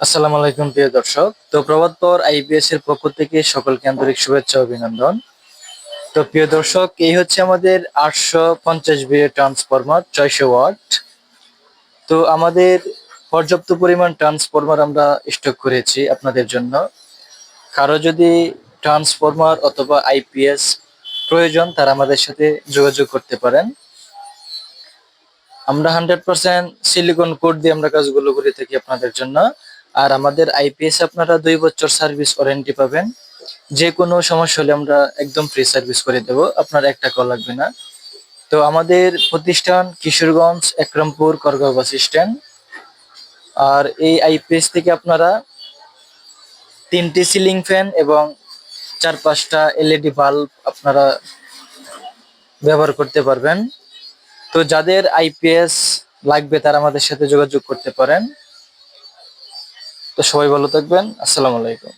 আসসালামু আলাইকুম প্রিয় দর্শক। তো প্রবাদ পর আইপিএস এর পক্ষ থেকে সকলকে আন্তরিক শুভেচ্ছা ও অভিনন্দন। তো প্রিয় দর্শক, এই হচ্ছে আমাদের 850 বিএ ট্রান্সফরমার 600 ওয়াট। তো আমাদের পর্যাপ্ত পরিমাণ ট্রান্সফরমার আমরা স্টক করেছি আপনাদের জন্য। কারো যদি ট্রান্সফরমার অথবা আইপিএস প্রয়োজন, তারা আমাদের সাথে যোগাযোগ করতে পারেন। আমরা 100% সিলিকন কোড দিয়ে আমরা কাজগুলো করে থাকি আপনাদের জন্য। আর আমাদের আইপিএস আপনারা 2 বছর সার্ভিস ওয়ারেন্টি পাবেন। যে কোনো সমস্যা হলে আমরা একদম ফ্রি সার্ভিস করে দেব, আপনার 1 টাকাও লাগবে না। তো আমাদের প্রতিষ্ঠান কিশোরগঞ্জ একরামপুর করগাঁও বাস স্ট্যান্ড। আর এই আইপিএস থেকে আপনারা 3টি সিলিং ফ্যান এবং 4-5টা এলইডি বাল্ব আপনারা ব্যবহার করতে পারবেন। তো যাদের আইপিএস লাগবে তারা আমাদের সাথে যোগাযোগ করতে পারেন। তো সবাই ভালো থাকবেন। আসসালামু আলাইকুম।